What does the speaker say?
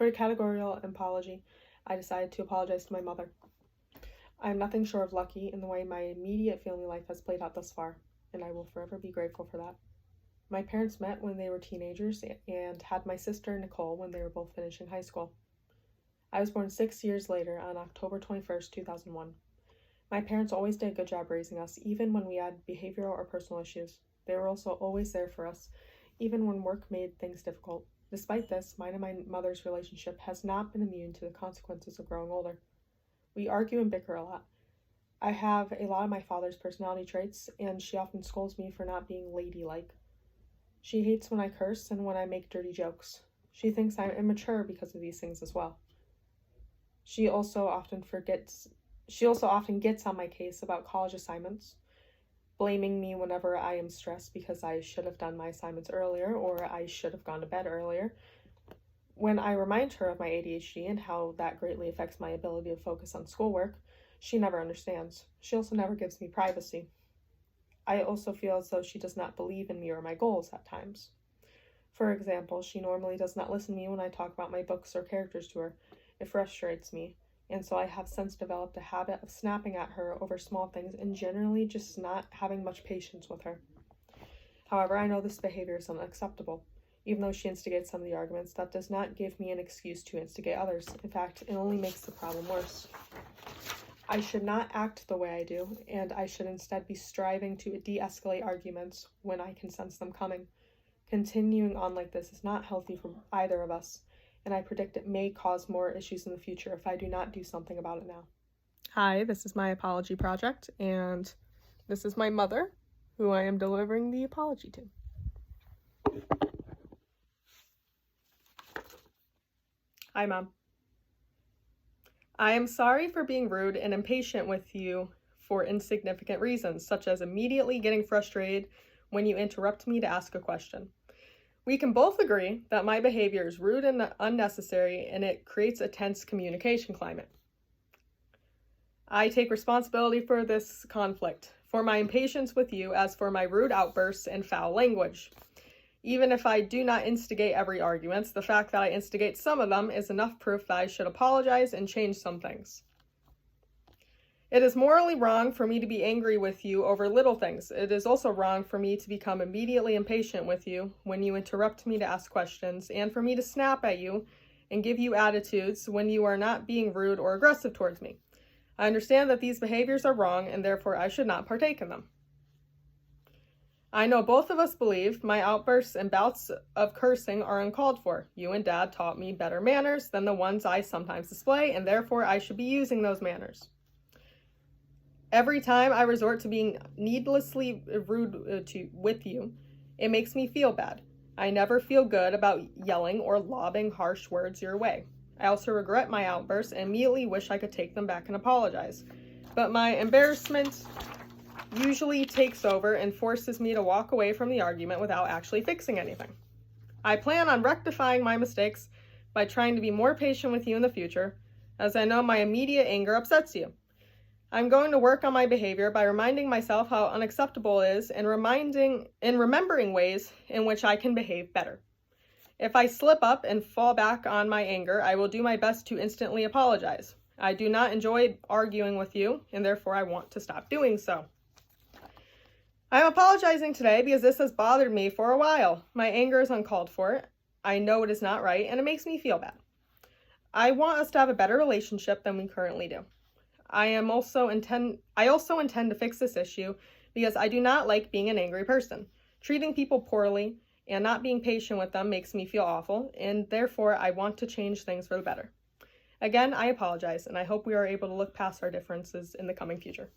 For a categorical apology, I decided to apologize to my mother. I am nothing short of lucky in the way my immediate family life has played out thus far, and I will forever be grateful for that. My parents met when they were teenagers and had my sister Nicole when they were both finishing high school. I was born 6 years later on October 21st, 2001. My parents always did a good job raising us, even when we had behavioral or personal issues. They were also always there for us, even when work made things difficult. Despite this, mine and my mother's relationship has not been immune to the consequences of growing older. We argue and bicker a lot. I have a lot of my father's personality traits, and she often scolds me for not being ladylike. She hates when I curse and when I make dirty jokes. She thinks I'm immature because of these things as well. She also often gets on my case about college assignments, blaming me whenever I am stressed because I should have done my assignments earlier or I should have gone to bed earlier. When I remind her of my ADHD and how that greatly affects my ability to focus on schoolwork, she never understands. She also never gives me privacy. I also feel as though she does not believe in me or my goals at times. For example, she normally does not listen to me when I talk about my books or characters to her. It frustrates me, and so I have since developed a habit of snapping at her over small things and generally just not having much patience with her. However, I know this behavior is unacceptable. Even though she instigates some of the arguments, that does not give me an excuse to instigate others. In fact, it only makes the problem worse. I should not act the way I do, and I should instead be striving to de-escalate arguments when I can sense them coming. Continuing on like this is not healthy for either of us, and I predict it may cause more issues in the future if I do not do something about it now. Hi, this is my apology project, and this is my mother, who I am delivering the apology to. Hi, Mom. I am sorry for being rude and impatient with you for insignificant reasons, such as immediately getting frustrated when you interrupt me to ask a question. We can both agree that my behavior is rude and unnecessary, and it creates a tense communication climate. I take responsibility for this conflict, for my impatience with you, as for my rude outbursts and foul language. Even if I do not instigate every argument, the fact that I instigate some of them is enough proof that I should apologize and change some things. It is morally wrong for me to be angry with you over little things. It is also wrong for me to become immediately impatient with you when you interrupt me to ask questions, and for me to snap at you and give you attitudes when you are not being rude or aggressive towards me. I understand that these behaviors are wrong, and therefore I should not partake in them. I know both of us believe my outbursts and bouts of cursing are uncalled for. You and Dad taught me better manners than the ones I sometimes display, and therefore I should be using those manners. Every time I resort to being needlessly rude with you, it makes me feel bad. I never feel good about yelling or lobbing harsh words your way. I also regret my outbursts and immediately wish I could take them back and apologize. But my embarrassment usually takes over and forces me to walk away from the argument without actually fixing anything. I plan on rectifying my mistakes by trying to be more patient with you in the future, as I know my immediate anger upsets you. I'm going to work on my behavior by reminding myself how unacceptable it is and remembering ways in which I can behave better. If I slip up and fall back on my anger, I will do my best to instantly apologize. I do not enjoy arguing with you, and therefore I want to stop doing so. I'm apologizing today because this has bothered me for a while. My anger is uncalled for. I know it is not right, and it makes me feel bad. I want us to have a better relationship than we currently do. I also intend to fix this issue because I do not like being an angry person. Treating people poorly and not being patient with them makes me feel awful, and therefore I want to change things for the better. Again, I apologize, and I hope we are able to look past our differences in the coming future.